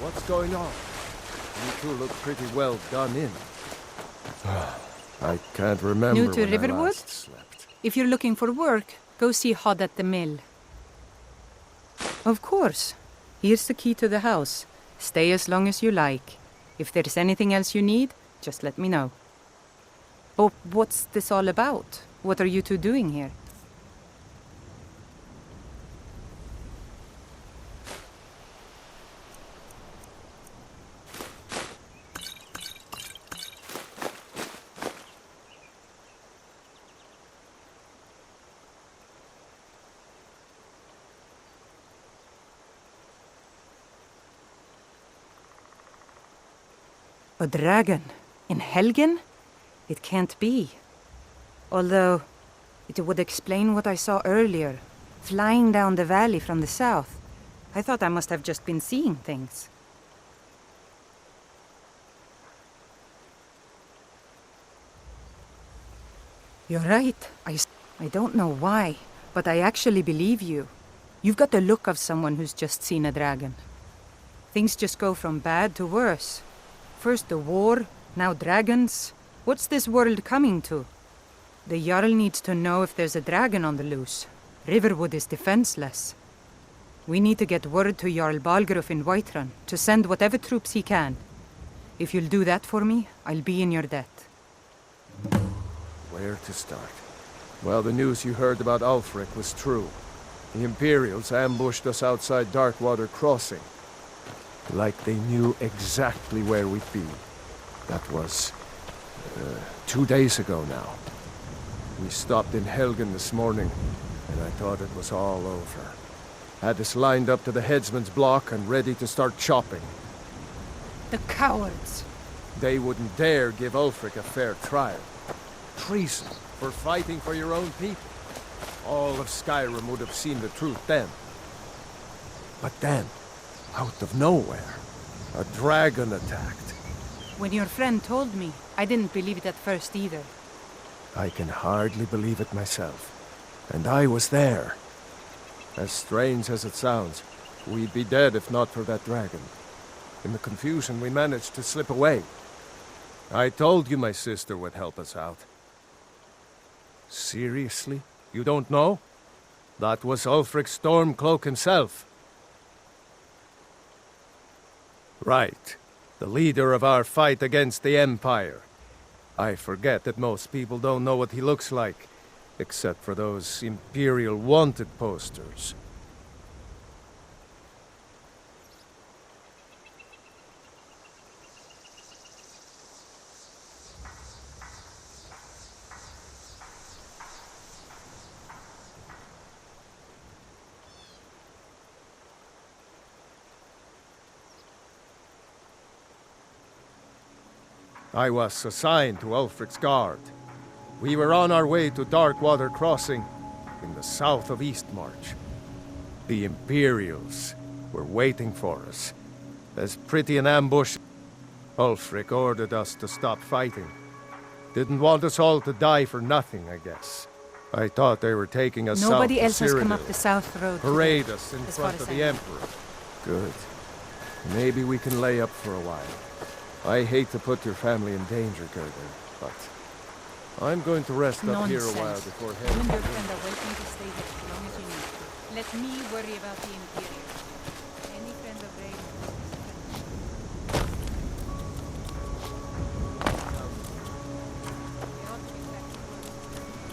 What's going on? You two look pretty well done in. I can't remember New to when I Riverwood? last slept. If you're looking for work, go see Hod at the mill. Of course. Here's the key to the house. Stay as long as you like. If there's anything else you need, just let me know. Oh, what's this all about? What are you two doing here? A dragon? In Helgen? It can't be. Although, it would explain what I saw earlier, flying down the valley from the south. I thought I must have just been seeing things. You're right. I don't know why, but I actually believe you. You've got the look of someone who's just seen a dragon. Things just go from bad to worse. First the war, now dragons. What's this world coming to? The Jarl needs to know if there's a dragon on the loose. Riverwood is defenseless. We need to get word to Jarl Balgruuf in Whiterun to send whatever troops he can. If you'll do that for me, I'll be in your debt. Where to start? Well, the news you heard about Ulfric was true. The Imperials ambushed us outside Darkwater Crossing. Like they knew exactly where we'd be. That was 2 days ago now. We stopped in Helgen this morning, and I thought it was all over. Had us lined up to the headsman's block and ready to start chopping. The cowards! They wouldn't dare give Ulfric a fair trial. Treason for fighting for your own people. All of Skyrim would have seen the truth then. But then, out of nowhere, a dragon attacked. When your friend told me, I didn't believe it at first either. I can hardly believe it myself. And I was there. As strange as it sounds, we'd be dead if not for that dragon. In the confusion, we managed to slip away. I told you my sister would help us out. Seriously? You don't know? That was Ulfric Stormcloak himself. Right. The leader of our fight against the Empire. I forget that most people don't know what he looks like, except for those Imperial wanted posters. I was assigned to Ulfric's guard. We were on our way to Darkwater Crossing, in the south of Eastmarch. The Imperials were waiting for us. As pretty an ambush, Ulfric ordered us to stop fighting. Didn't want us all to die for nothing, I guess. I thought they were taking us Nobody else south to has come Cyrodiil, up the south road. parade us in as far front as of I the know. Emperor. Good. Maybe we can lay up for a while. I hate to put your family in danger, Gerda, but I'm going to rest up here a while before You heading and your to friend are welcome to stay here as long as you need to. Let me worry about the Imperials. Any friend of Raven's We ought to be back to work.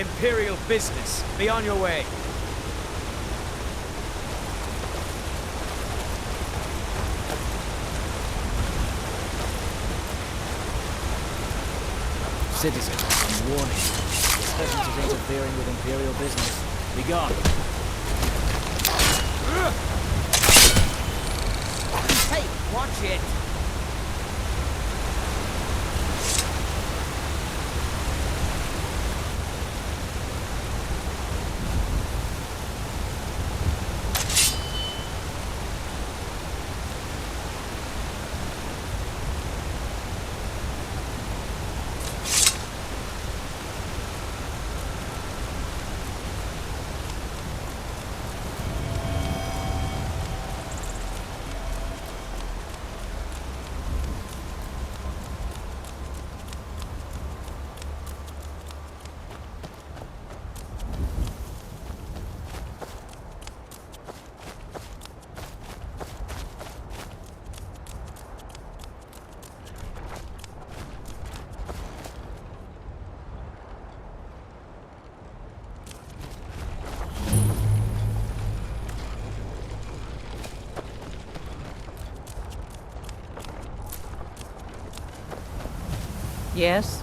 Imperial business. Be on your way. Citizens, I'm warning you. This presence is interfering with Imperial business. Be gone. Hey, watch it! Yes?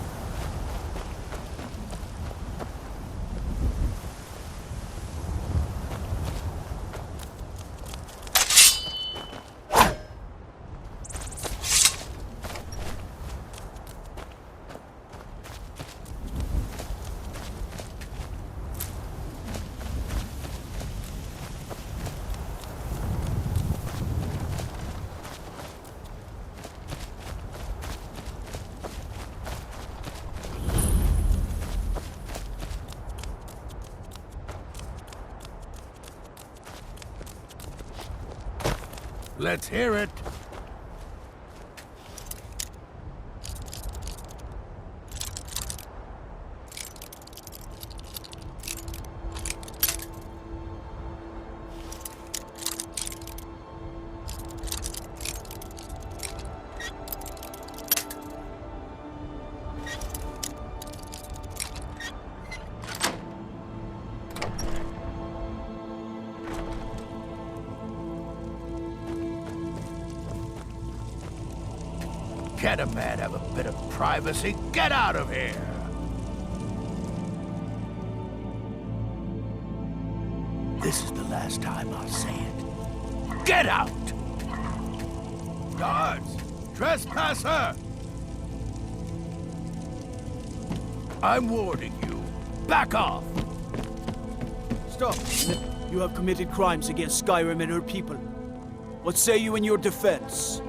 Let's hear it. Can't a man have a bit of privacy? Get out of here! This is the last time I'll say it. Get out! Guards! Trespasser! I'm warning you. Back off! Stop! You have committed crimes against Skyrim and her people. What say you in your defense?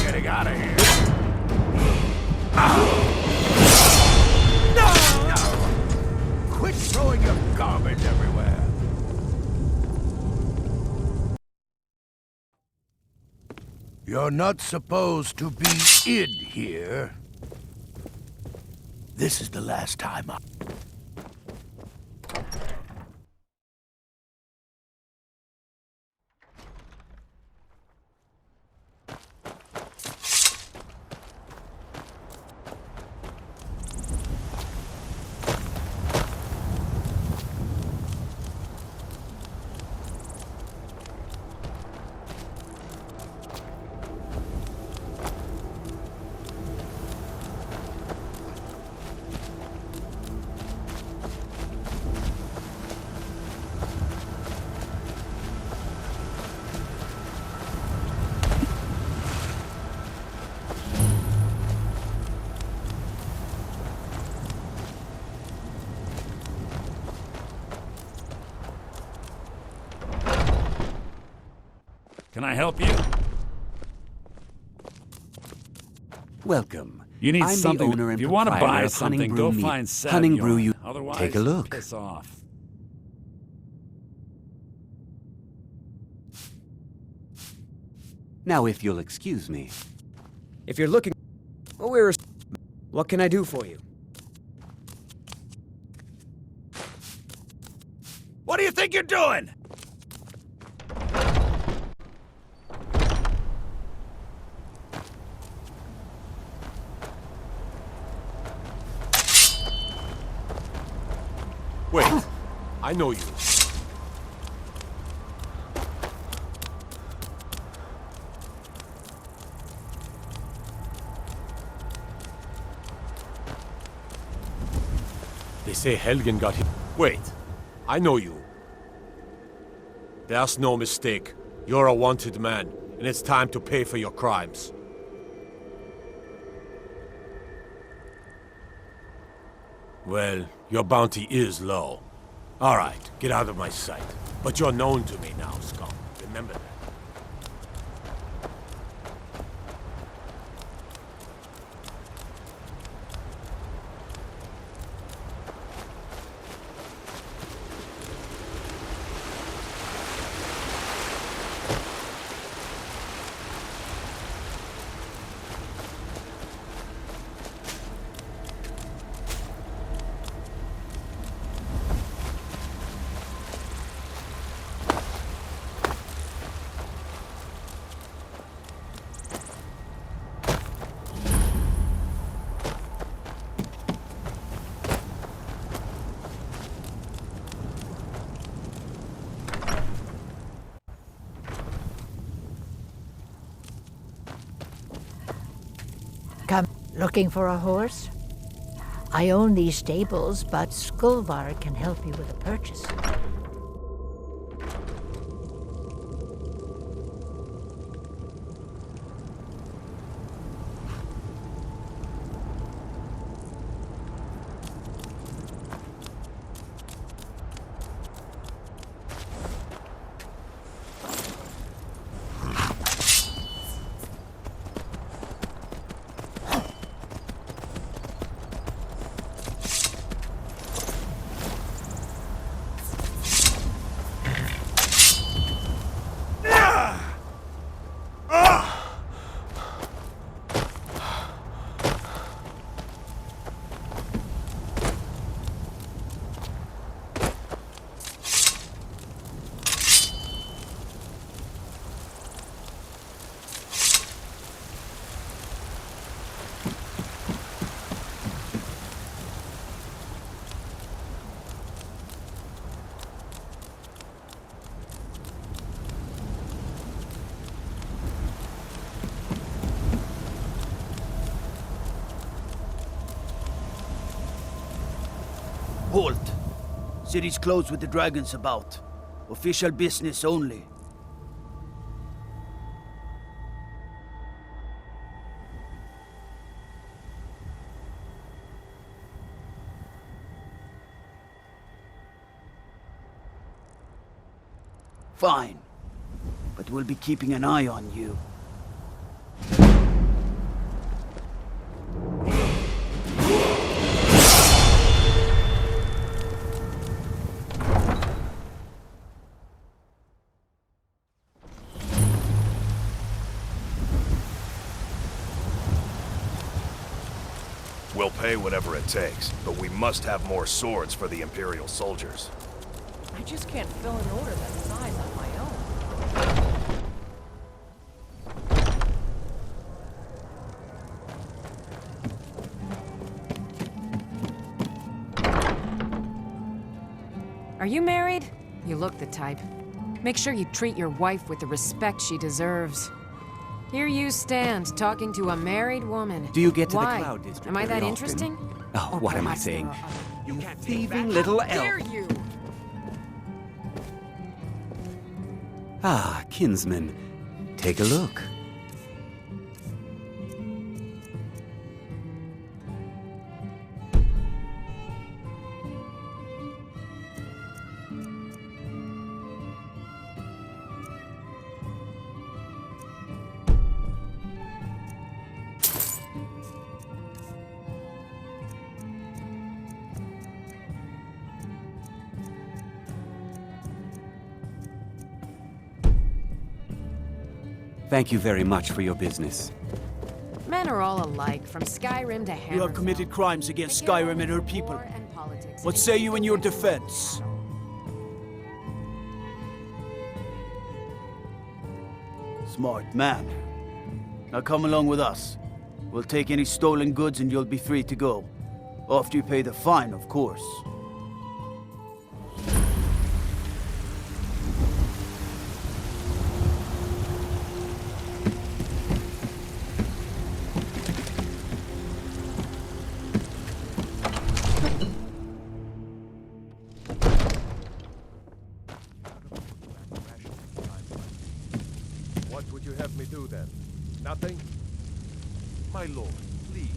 Getting out of here. Quit throwing your garbage everywhere. You're not supposed to be in here. This is the last time I... Can I help you? Welcome. You need I'm something. the owner and If you want to proprietor buy of something, Hunting go Brew find Meat. Hunting Brew Savion. you. Otherwise, Take a look. piss off. Now, if you'll excuse me. If you're looking... Well, we're... What can I do for you? What do you think you're doing? Wait, I know you. They say Helgen got hit. Wait, I know you. There's no mistake. You're a wanted man, and it's time to pay for your crimes. Well, your bounty is low. All right, get out of my sight. But you're known to me now, scum. Remember that. Come looking for a horse? I own these stables, but Skulvar can help you with a purchase. Halt! City's closed with the dragons about. Official business only. Fine. But we'll be keeping an eye on you. We'll pay whatever it takes, but we must have more swords for the Imperial soldiers. I just can't fill an order that size on my own. Are you married? You look the type. Make sure you treat your wife with the respect she deserves. Here you stand, talking to a married woman. Do you get to Why? the Cloud District Am I very that often? interesting? Oh, Or what am I perhaps there saying? are other- You thieving little elf! Dare you! Ah, kinsman. Take a look. Thank you very much for your business. men are all alike, from Skyrim to Hammerfell. You have committed crimes against Skyrim and her people. What say you in your defense? Smart man. Now come along with us. We'll take any stolen goods and you'll be free to go. After you pay the fine, of course. What would you have me do then? Nothing? My lord, please.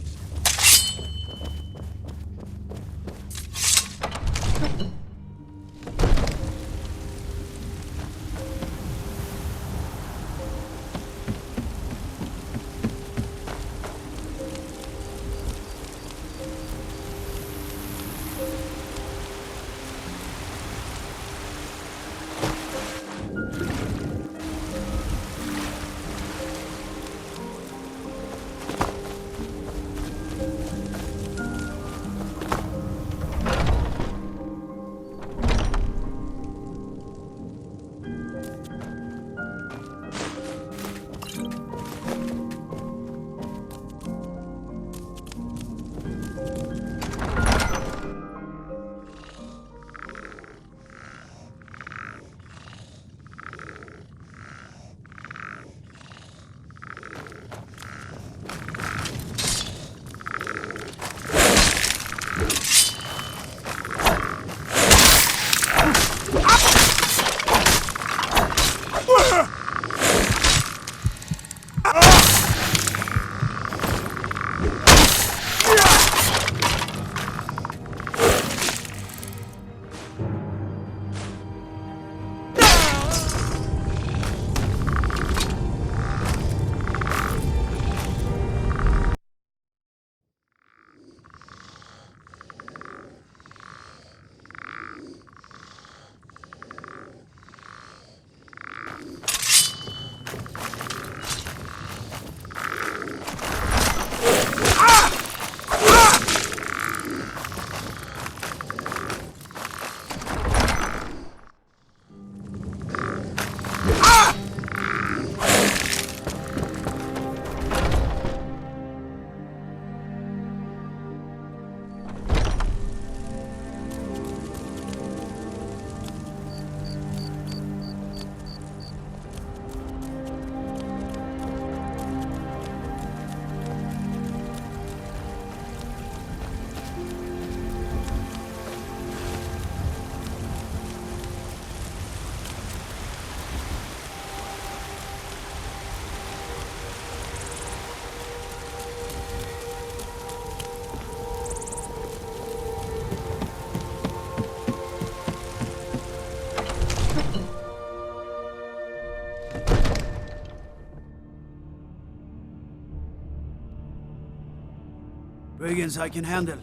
Brigands I can handle.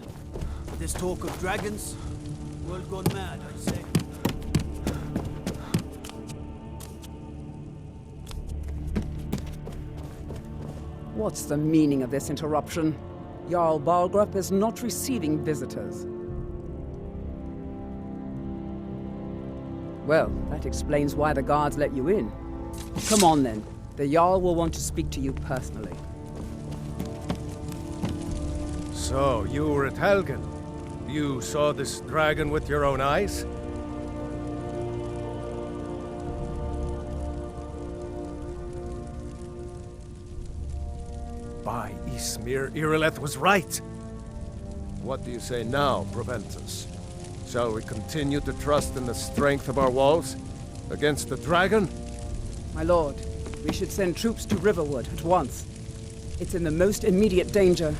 This talk of dragons, world gone mad, I say. What's the meaning of this interruption? Jarl Balgrup is not receiving visitors. Well, that explains why the guards let you in. Come on then. The Jarl will want to speak to you personally. So, you were at Helgen. You saw this dragon with your own eyes? By Ysmir, Irileth was right! What do you say now, Proventus? Shall we continue to trust in the strength of our walls? Against the dragon? My lord, we should send troops to Riverwood at once. It's in the most immediate danger.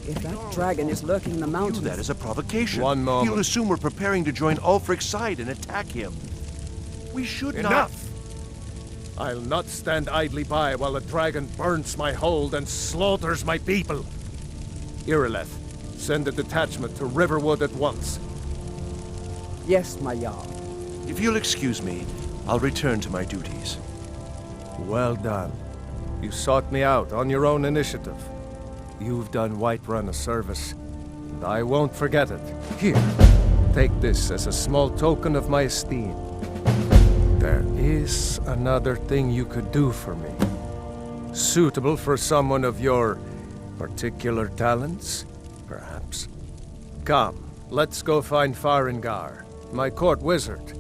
If that dragon is lurking in the mountains... View that as a provocation. One moment. He'll assume we're preparing to join Ulfric's side and attack him. We should not... Enough! I'll not stand idly by while the dragon burns my hold and slaughters my people. Irileth, send a detachment to Riverwood at once. Yes, my Jarl. If you'll excuse me, I'll return to my duties. Well done. You sought me out on your own initiative. You've done Whiterun a service, and I won't forget it. Here, take this as a small token of my esteem. There is another thing you could do for me. Suitable for someone of your particular talents, perhaps. Come, let's go find Farengar, my court wizard.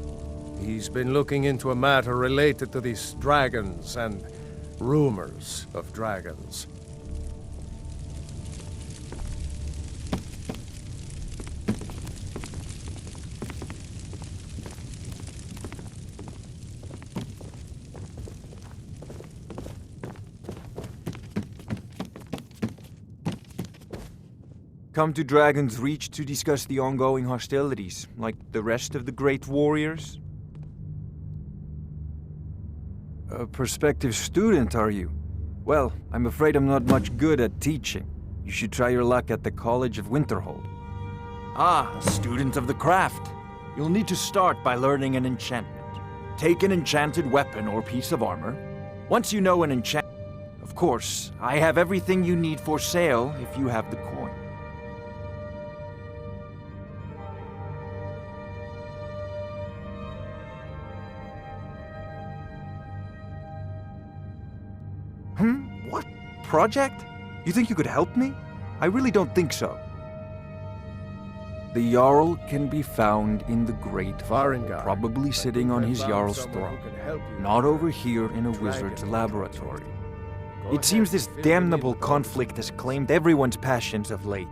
He's been looking into a matter related to these dragons and rumors of dragons. Come to Dragon's Reach to discuss the ongoing hostilities, like the rest of the great warriors? A prospective student, are you? Well, I'm afraid I'm not much good at teaching. You should try your luck at the College of Winterhold. Ah, a student of the craft. You'll need to start by learning an enchantment. Take an enchanted weapon or piece of armor. Once you know an enchantment... Of course, I have everything you need for sale if you have the coin. What? Project? You think you could help me? I really don't think so. The Jarl can be found in the Great Farengar, probably sitting on his Jarl's someone throne, who can help you not with over here in a dragon wizard's laboratory. Go It seems ahead, this fill me damnable in. conflict has claimed everyone's passions of late.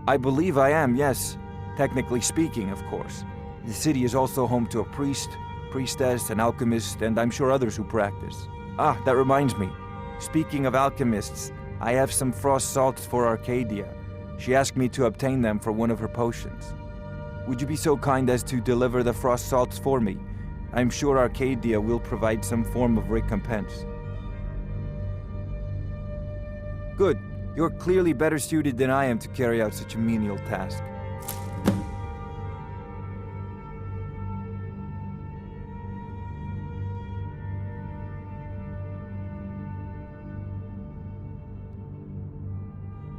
I believe I am, yes. Technically speaking, of course. The city is also home to a priest, priestess, an alchemist, and I'm sure others who practice. Ah, that reminds me. Speaking of alchemists, I have some frost salts for Arcadia. She asked me to obtain them for one of her potions. Would you be so kind as to deliver the frost salts for me? I'm sure Arcadia will provide some form of recompense. Good. You're clearly better suited than I am to carry out such a menial task.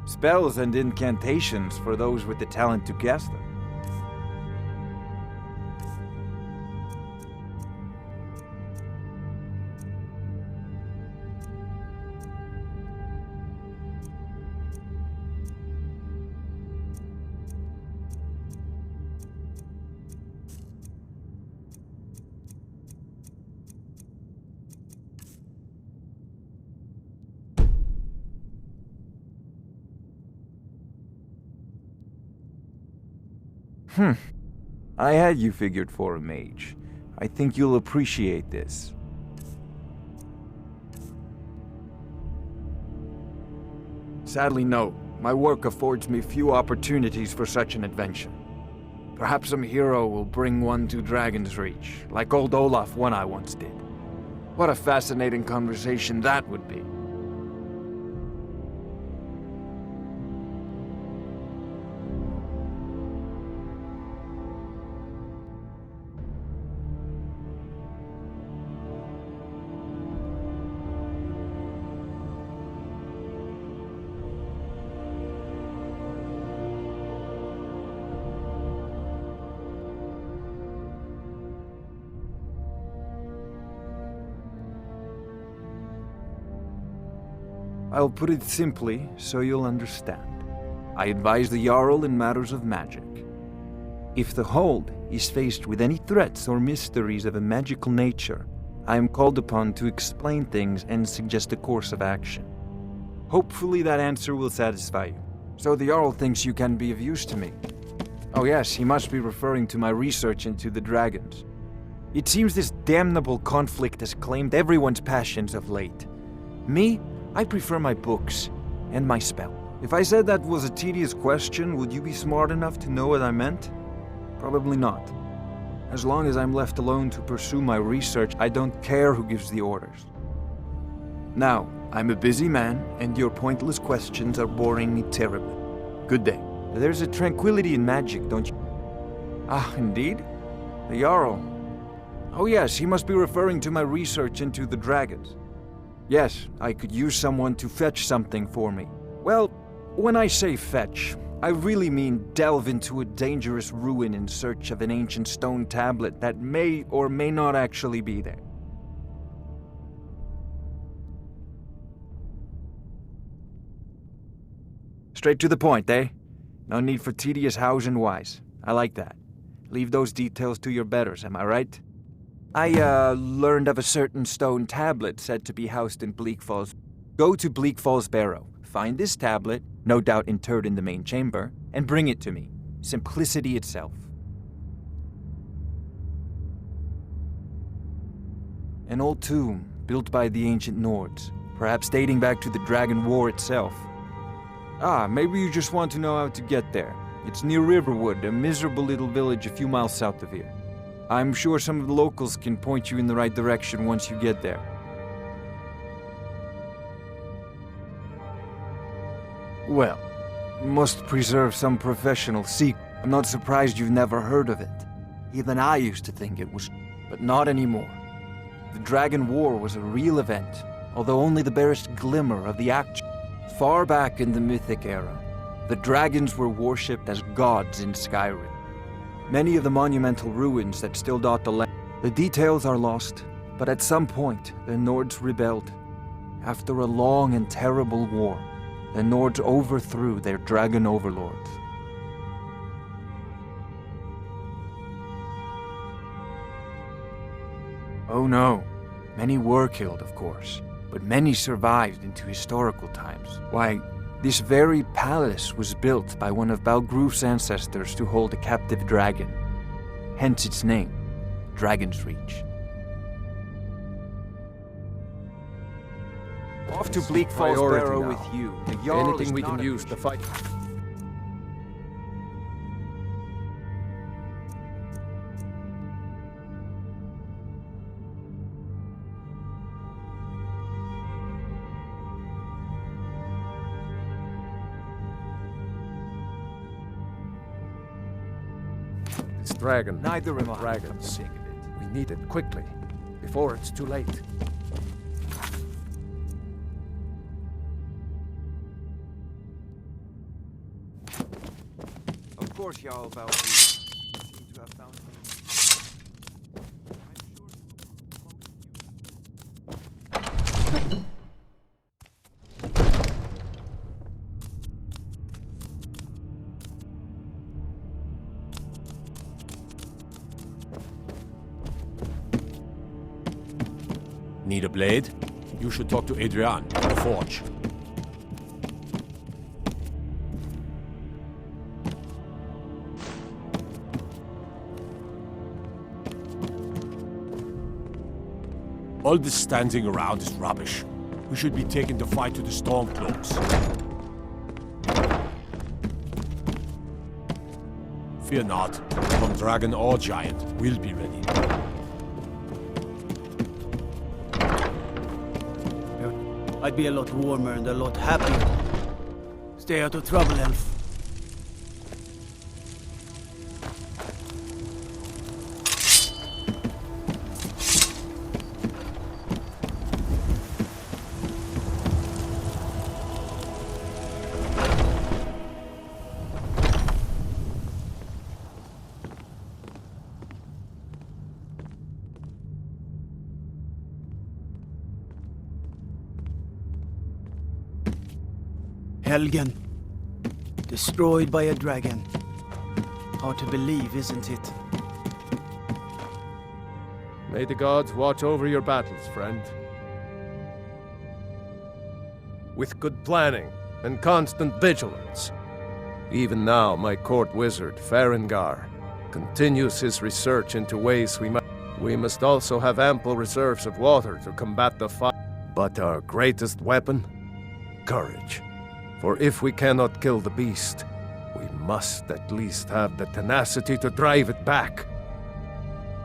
Spells and incantations for those with the talent to cast them. I had you figured for a mage. I think you'll appreciate this. Sadly, no. My work affords me few opportunities for such an adventure. Perhaps some hero will bring one to Dragon's Reach, like old Olaf one I once did. What a fascinating conversation that would be. I'll put it simply so you'll understand. I advise the Jarl in matters of magic. If the Hold is faced with any threats or mysteries of a magical nature, I am called upon to explain things and suggest a course of action. Hopefully that answer will satisfy you. So the Jarl thinks you can be of use to me. Oh yes, he must be referring to my research into the dragons. It seems this damnable conflict has claimed everyone's passions of late. Me? I prefer my books and my spell. If I said that was a tedious question, would you be smart enough to know what I meant? Probably not. As long as I'm left alone to pursue my research, I don't care who gives the orders. Now, I'm a busy man, and your pointless questions are boring me terribly. Good day. There's a tranquility in magic, don't you? Ah, indeed? The Jarl. Oh yes, he must be referring to my research into the dragons. Yes, I could use someone to fetch something for me. Well, When I say fetch, I really mean delve into a dangerous ruin in search of an ancient stone tablet that may or may not actually be there. Straight to the point, eh? No need for tedious hows and whys. I like that. Leave those details to your betters, am I right? I, learned of a certain stone tablet said to be housed in Bleak Falls. Go to Bleak Falls Barrow, find this tablet, no doubt interred in the main chamber, and bring it to me. Simplicity itself. An old tomb, built by the ancient Nords, perhaps dating back to the Dragon War itself. Ah, maybe you just want to know how to get there. It's near Riverwood, a miserable little village a few miles south of here. I'm sure some of the locals can point you in the right direction once you get there. Well, must preserve some professional secret. I'm not surprised you've never heard of it. Even I used to think it was, but not anymore. The Dragon War was a real event, although only the barest glimmer of the action. Far back in the mythic era, the dragons were worshipped as gods in Skyrim. Many of the monumental ruins that still dot the land. The details are lost, but at some point, the Nords rebelled. After a long and terrible war, the Nords overthrew their dragon overlords. Oh no, many were killed, of course, but many survived into historical times. Why, this very palace was built by one of Balgruf's ancestors to hold a captive dragon. Hence its name, Dragon's Reach. Off to Bleak Falls Barrow now. with you. The Jarl Anything we is can not use to fight. This dragon. Neither am I. Dragons. We need it quickly, before it's too late. Of course, Jarl Balgruf. Seem to have found Need a blade? You should talk to Adrian in the forge. All this standing around is rubbish. We should be taking the fight to the Stormcloaks. Fear not. From dragon or giant, we'll be ready. I'd be a lot warmer and a lot happier. Stay out of trouble, Elf. Helgen. Destroyed by a dragon. Hard to believe, isn't it? May the gods watch over your battles, friend. With good planning and constant vigilance. Even now, my court wizard, Farengar, continues his research into ways we must also have ample reserves of water to combat the fire. But our greatest weapon? Courage. For if we cannot kill the beast, we must at least have the tenacity to drive it back.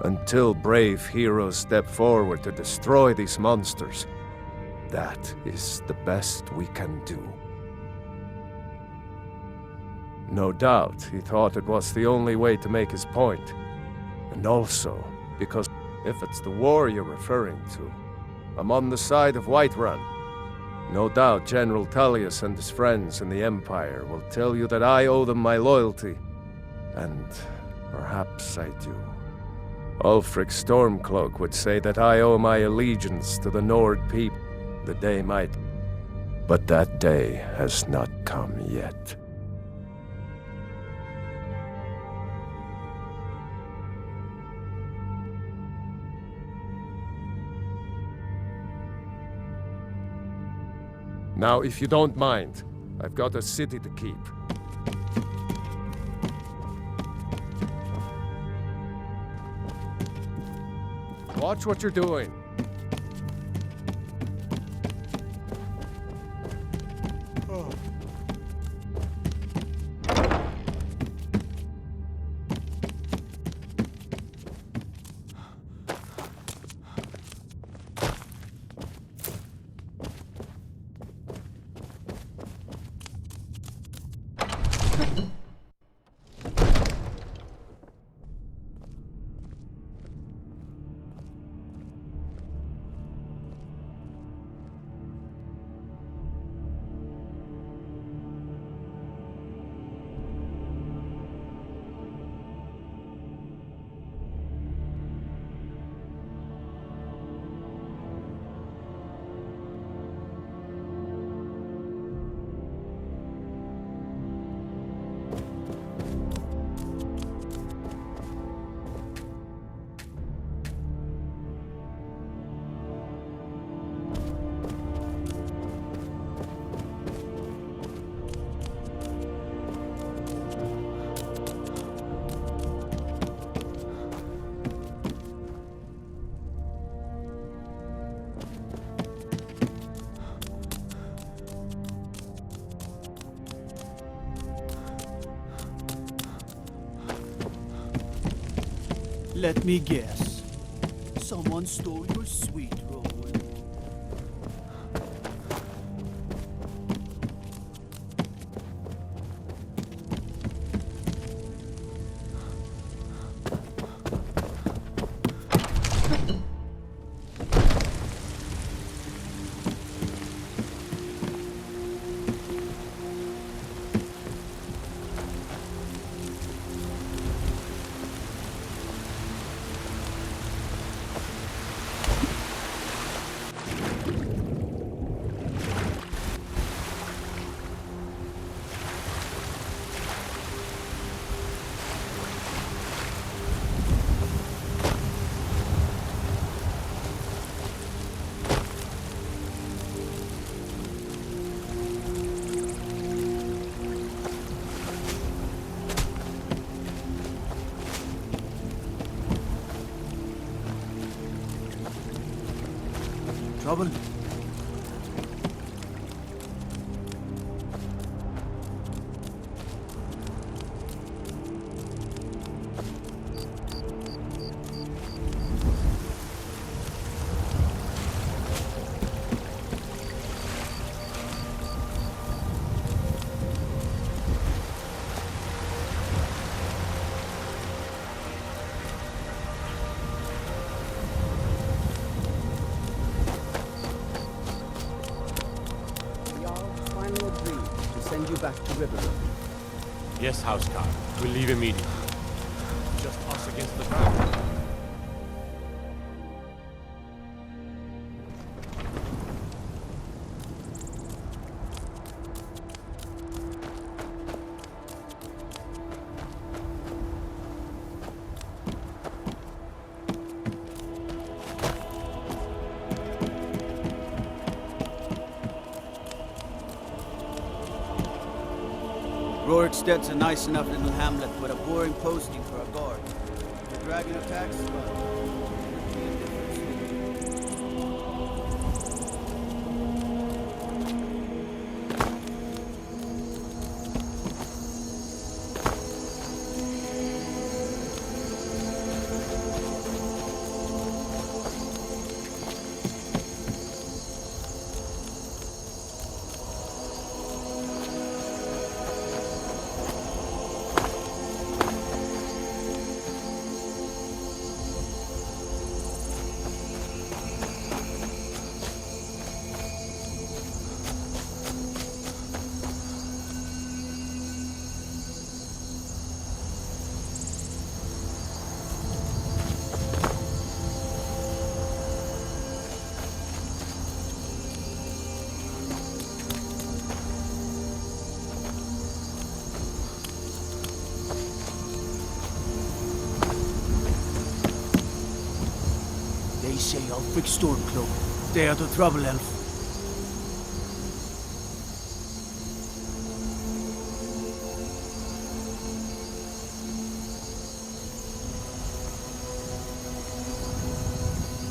Until brave heroes step forward to destroy these monsters, that is the best we can do. No doubt he thought it was the only way to make his point. And also, because if it's the war you're referring to, I'm on the side of Whiterun. No doubt General Tullius and his friends in the Empire will tell you that I owe them my loyalty. And perhaps I do. Ulfric Stormcloak would say that I owe my allegiance to the Nord people. The day might, but that day has not come yet. Now, if you don't mind, I've got a city to keep. Watch what you're doing. Let me guess. Someone stole your sweet roll. Trouble? Send you back to Riverwood. Yes, Housecarl. We'll leave immediately. Just us against the crowd. Roriksted's a nice enough little hamlet with a boring posting for a guard. The dragon attacks, well, ye say, Ulfric Stormcloak? Stay out of trouble, elf.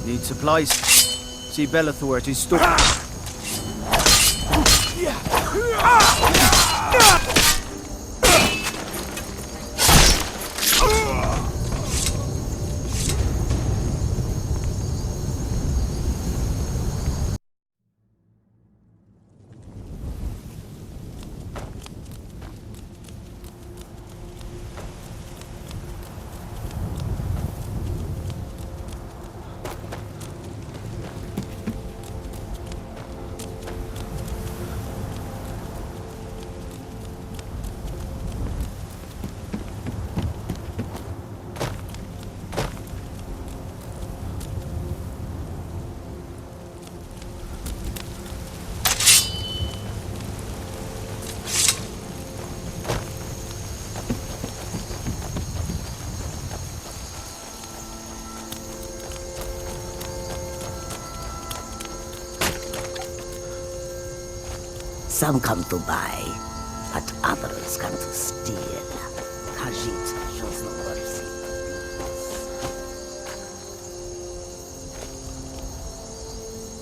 Need supplies? See Bellathor at his store. Some come to buy, but others come to steal. Khajiit shows no mercy.